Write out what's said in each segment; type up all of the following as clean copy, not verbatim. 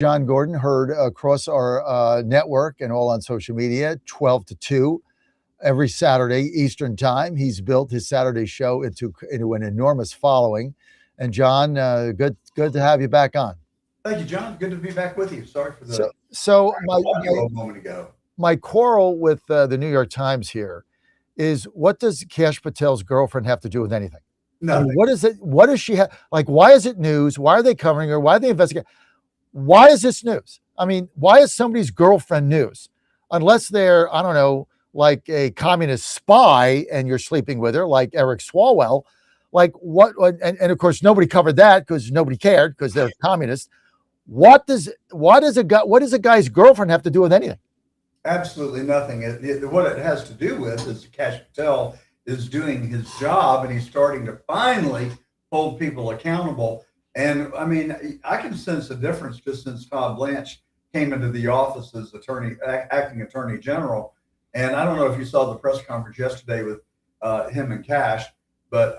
John Gordon, heard across our network and all on social media, 12 to 2 every Saturday Eastern time. He's built his Saturday show into an enormous following. And John, good to have you back on. Thank you, John. Good to be back with you. Sorry for the a moment ago. My quarrel with the New York Times here is, what does Kash Patel's girlfriend have to do with anything? No. I mean, what is it? What does she have? Like, why is it news? Why are they covering her? Why are they investigating? Why is this news? I mean, why is somebody's girlfriend news? Unless they're, I don't know, like a communist spy and you're sleeping with her, like Eric Swalwell. Like what? And of course, nobody covered that because nobody cared because they're communists. What does a guy's girlfriend have to do with anything? Absolutely nothing. What it has to do with is Kash Patel is doing his job, and he's starting to finally hold people accountable. And I mean, I can sense a difference just since Todd Blanche came into the office as acting attorney general. And I don't know if you saw the press conference yesterday with him and Kash, but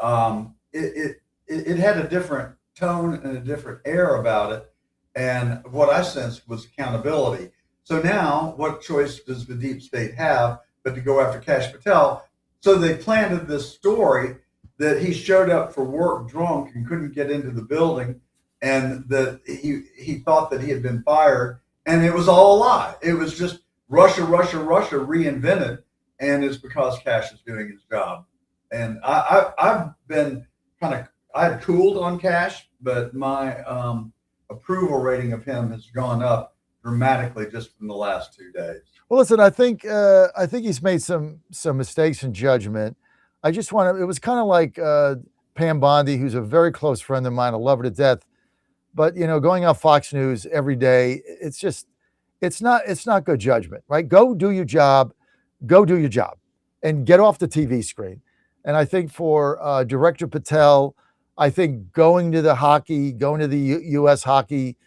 it had a different tone and a different air about it. And what I sensed was accountability. So now, what choice does the deep state have but to go after Kash Patel? So they planted this story that he showed up for work drunk and couldn't get into the building, and that he thought that he had been fired, and it was all a lie. It was just Russia reinvented, and it's because Kash is doing his job. And I've been I had cooled on Kash, but my approval rating of him has gone up dramatically just in the last 2 days. Well, listen, I think he's made some mistakes in judgment. I just want to. It was kind of like Pam Bondi, who's a very close friend of mine. I love her to death, but going on Fox News every day, it's not good judgment, right? Go do your job, and get off the TV screen. And I think for Director Patel, I think going to the U.S. hockey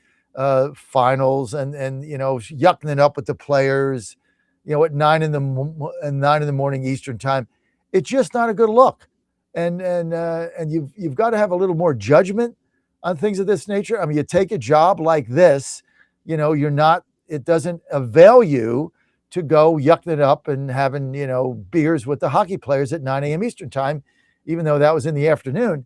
finals and yucking it up with the players, at 9 in the morning Eastern time, it's just not a good look. And you've got to have a little more judgment on things of this nature. I mean, you take a job like this, it doesn't avail you to go yucking it up and having, beers with the hockey players at 9 a.m. Eastern time, even though that was in the afternoon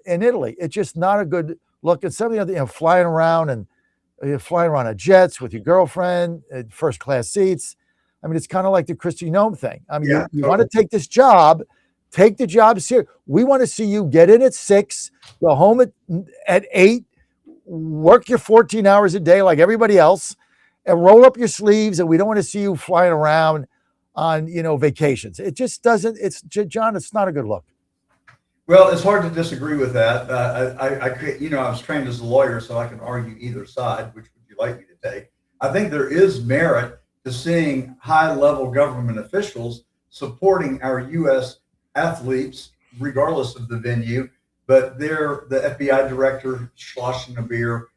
in Italy. It's just not a good look. And some of the other, flying around on jets with your girlfriend, first class seats. I mean, it's kind of like the Kristi Noem thing. I mean, you want to take this job, take the job serious. We want to see you get in at 6, go home at 8, work your 14 hours a day like everybody else, and roll up your sleeves. And we don't want to see you flying around on, vacations. It just doesn't. John, it's not a good look. Well, it's hard to disagree with that. I was trained as a lawyer, so I can argue either side. Which would you like me to take? I think there is merit to seeing high-level government officials supporting our U.S. athletes, regardless of the venue. But the FBI director sloshing a beer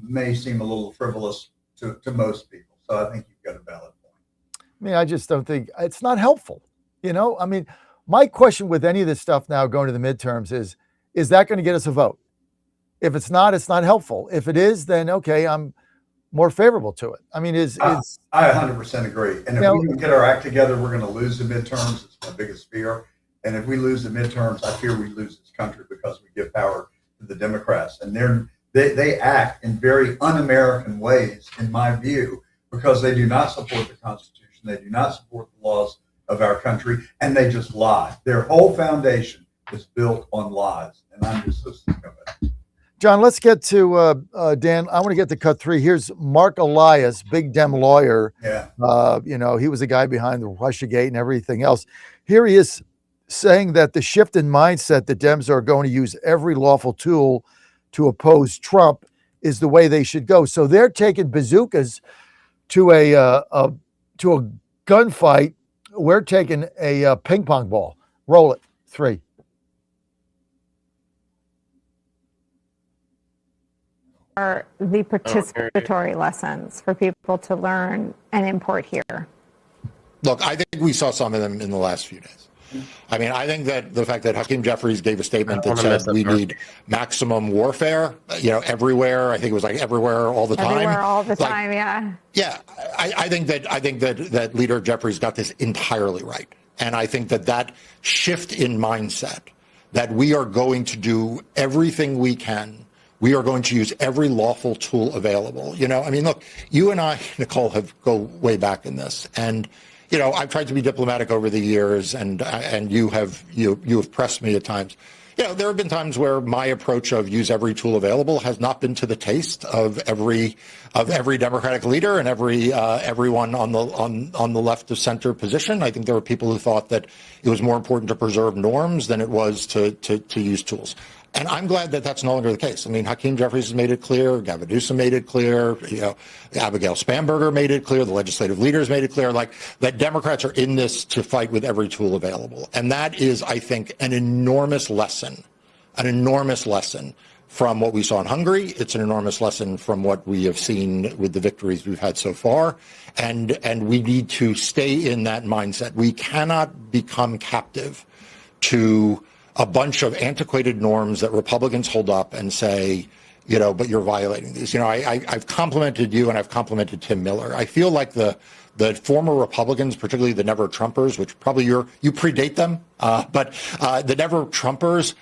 may seem a little frivolous to most people. So I think you've got a valid point. I mean, I just don't think it's not helpful. I mean, my question with any of this stuff now going to the midterms is that going to get us a vote? If it's not helpful. If it is, then okay, I'm more favorable to it. I mean, I 100% agree. And if we don't get our act together, we're going to lose the midterms. It's my biggest fear. And if we lose the midterms, I fear we lose this country because we give power to the Democrats. And they act in very un-American ways, in my view, because they do not support the Constitution. They do not support the laws of our country, and they just lie. Their whole foundation is built on lies, and I'm just so sick of it. John, let's get to Dan. I want to get to cut 3. Here's Mark Elias, big Dem lawyer. Yeah. He was the guy behind the Russiagate and everything else. Here he is saying that the shift in mindset that Dems are going to use every lawful tool to oppose Trump is the way they should go. So they're taking bazookas to a gunfight. We're taking a ping pong ball. Roll it. 3. Are the participatory lessons for people to learn and import here? Look, I think we saw some of them in the last few days. I mean, I think that the fact that Hakeem Jeffries gave a statement that said we need maximum warfare, everywhere. I think it was like everywhere all the time. Everywhere all the time, yeah. Yeah, I think that Leader Jeffries got this entirely right. And I think that shift in mindset, that we are going to do everything we can. We are going to use every lawful tool available. I mean, look, you and I, Nicole, go way back in this. And, I've tried to be diplomatic over the years, and you have pressed me at times. There have been times where my approach of use every tool available has not been to the taste of every Democratic leader and everyone on the left of center position. I think there were people who thought that it was more important to preserve norms than it was to use tools. And I'm glad that that's no longer the case. I mean, Hakeem Jeffries has made it clear, Gavin Newsom made it clear, Abigail Spanberger made it clear, the legislative leaders made it clear, that Democrats are in this to fight with every tool available. And that is, I think, an enormous lesson from what we saw in Hungary. It's an enormous lesson from what we have seen with the victories we've had so far. And we need to stay in that mindset. We cannot become captive to a bunch of antiquated norms that Republicans hold up and say, but you're violating these. I've complimented you and I've complimented Tim Miller. I feel like the former Republicans, particularly the Never Trumpers, which probably you predate them, but the Never Trumpers,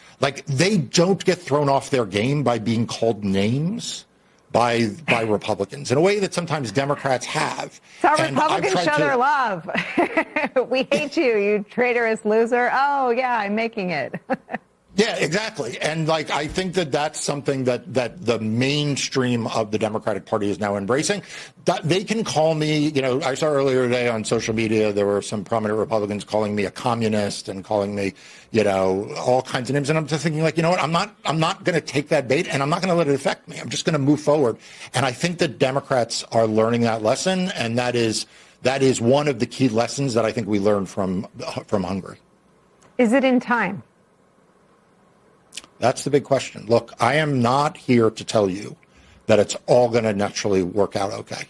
they don't get thrown off their game by being called names by Republicans in a way that sometimes Democrats have. So Republicans show their love. We hate you, you traitorous loser. Oh, yeah, I'm making it. Yeah, exactly. And I think that's something that the mainstream of the Democratic Party is now embracing. That they can call me, I saw earlier today on social media, there were some prominent Republicans calling me a communist and calling me, all kinds of names. And I'm just thinking what, I'm not going to take that bait and I'm not going to let it affect me. I'm just going to move forward. And I think that Democrats are learning that lesson. And that is one of the key lessons that I think we learned from Hungary. Is it in time? That's the big question. Look, I am not here to tell you that it's all going to naturally work out okay.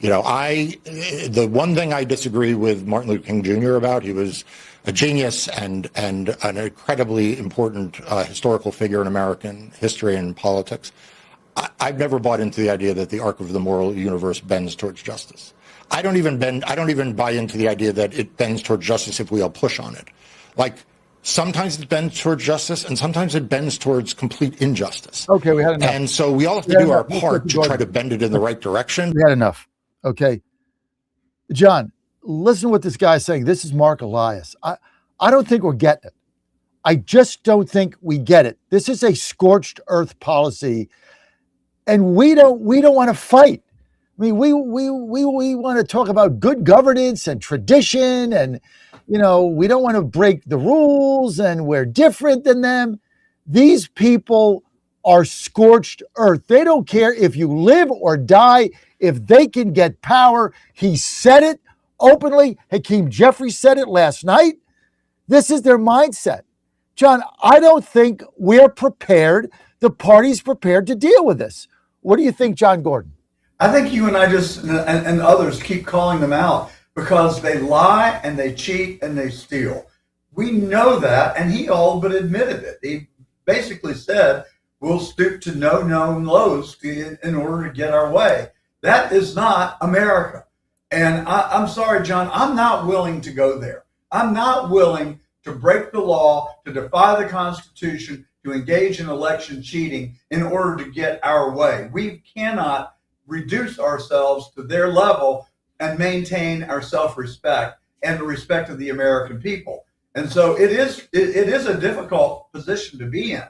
The one thing I disagree with Martin Luther King Jr. about, he was a genius and an incredibly important historical figure in American history and politics. I've never bought into the idea that the arc of the moral universe bends towards justice. I don't even buy into the idea that it bends towards justice if we all push on it. Sometimes it bends towards justice, and sometimes it bends towards complete injustice. Okay, we had enough. And so we all have to do our part to try to bend it in the right direction. We had enough. Okay. John, listen to what this guy's saying. This is Mark Elias. I don't think we're getting it. I just don't think we get it. This is a scorched earth policy, and we don't want to fight. I mean, we want to talk about good governance and tradition, and we don't want to break the rules, and we're different than them. These people are scorched earth. They don't care if you live or die, if they can get power. He said it openly. Hakeem Jeffries said it last night. This is their mindset. John, I don't think we're prepared. The party's prepared to deal with this. What do you think, John Gordon? I think you and I and others keep calling them out because they lie and they cheat and they steal. We know that, and he all but admitted it. He basically said, we'll stoop to no known lows in order to get our way. That is not America. And I'm sorry, John, I'm not willing to go there. I'm not willing to break the law, to defy the Constitution, to engage in election cheating in order to get our way. We cannot reduce ourselves to their level and maintain our self-respect and the respect of the American people. And so it is a difficult position to be in,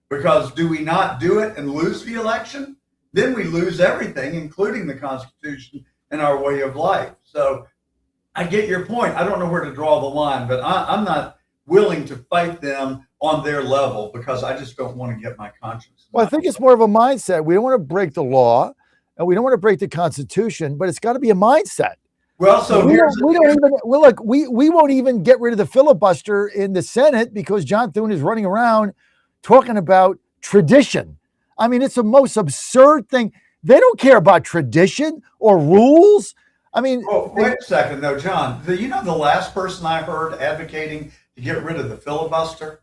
because do we not do it and lose the election? Then we lose everything, including the Constitution and our way of life. So I get your point. I don't know where to draw the line, but I'm not willing to fight them on their level because I just don't want to get my conscience. Well, I think it's more of a mindset. We don't want to break the law, and we don't want to break the Constitution, but it's got to be a mindset. Well, so we won't even get rid of the filibuster in the Senate because John Thune is running around talking about tradition. I mean, it's the most absurd thing. They don't care about tradition or rules. I mean, wait a second, though, John. The last person I heard advocating to get rid of the filibuster?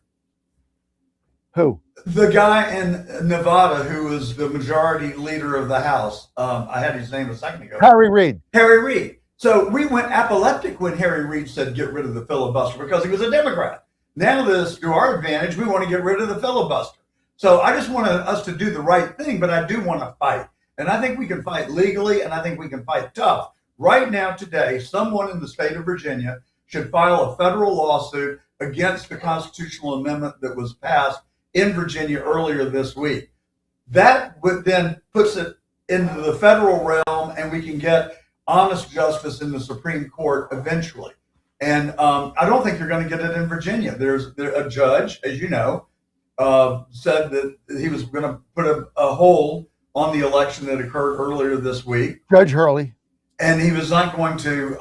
Who? The guy in Nevada who was the majority leader of the House. I had his name a second ago. Harry Reid. Harry Reid. So we went apoplectic when Harry Reid said get rid of the filibuster because he was a Democrat. Now this, to our advantage, we want to get rid of the filibuster. So I just want us to do the right thing, but I do want to fight. And I think we can fight legally, and I think we can fight tough. Right now, today, someone in the state of Virginia should file a federal lawsuit against the constitutional amendment that was passed in Virginia earlier this week. That would then puts it into the federal realm, and we can get honest justice in the Supreme Court eventually. And I don't think you're going to get it in Virginia. There's a judge, as you know, said that he was going to put a hold on the election that occurred earlier this week. Judge Hurley. And he was not going to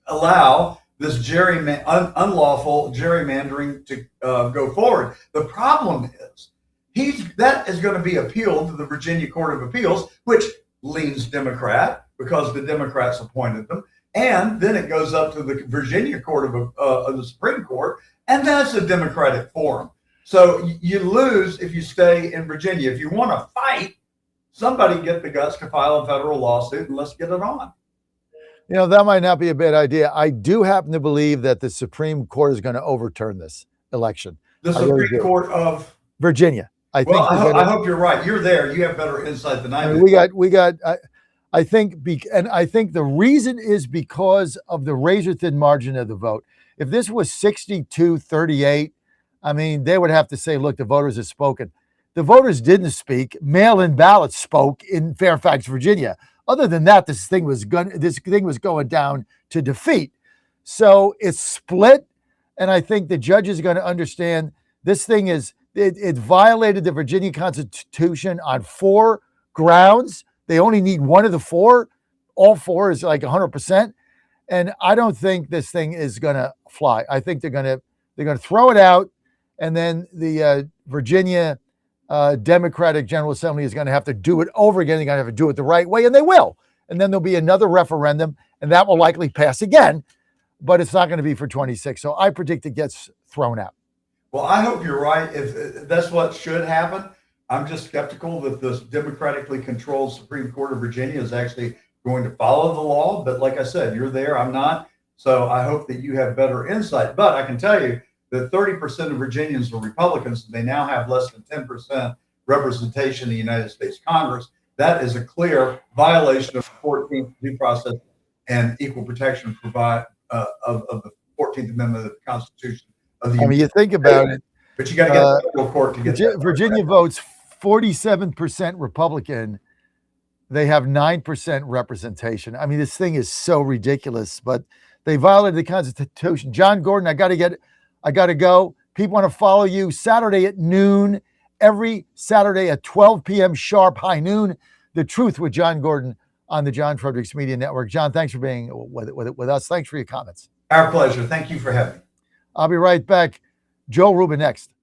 allow this unlawful gerrymandering to go forward. The problem is that is going to be appealed to the Virginia Court of Appeals, which leans Democrat because the Democrats appointed them. And then it goes up to the Virginia Court of the Supreme Court, and that's a Democratic forum. So you lose if you stay in Virginia. If you want to fight, somebody get the guts to file a federal lawsuit and let's get it on. You know, that might not be a bad idea. I do happen to believe that the Supreme Court is going to overturn this election. The Supreme Court of Virginia. I hope you're right. You're there. You have better insight than I do. We got. I think the reason is because of the razor thin margin of the vote. If this was 62-38, I mean, they would have to say, look, the voters have spoken. The voters didn't speak. Mail-in ballots spoke in Fairfax, Virginia. Other than that, this thing was going down to defeat. So it's split, and I think the judges are going to understand this thing it violated the Virginia Constitution on 4 grounds. They only need one of the 4. All 4 is like 100%. And I don't think this thing is going to fly. I think they're going to throw it out, and then the Virginia Democratic General Assembly is going to have to do it over again. They're going to have to do it the right way, and they will. And then there'll be another referendum, and that will likely pass again, but it's not going to be for 26. So I predict it gets thrown out. Well, I hope you're right. If that's what should happen, I'm just skeptical that this democratically controlled Supreme Court of Virginia is actually going to follow the law. But like I said, you're there, I'm not. So I hope that you have better insight. But I can tell you that 30% of Virginians are Republicans, and they now have less than 10% representation in the United States Congress. That is a clear violation of the 14th due process and equal protection of the 14th Amendment of the Constitution of the United States. You think about it. But you got to get the federal court to get Virginia votes 47% Republican. They have 9% representation. I mean, this thing is so ridiculous, but they violated the Constitution. John Gordon, I got to go. People want to follow you Saturday at noon, every Saturday at 12 p.m. sharp, high noon. The Truth with John Gordon on the John Fredericks Media Network. John, thanks for being with us. Thanks for your comments. Our pleasure. Thank you for having me. I'll be right back. Joel Rubin next.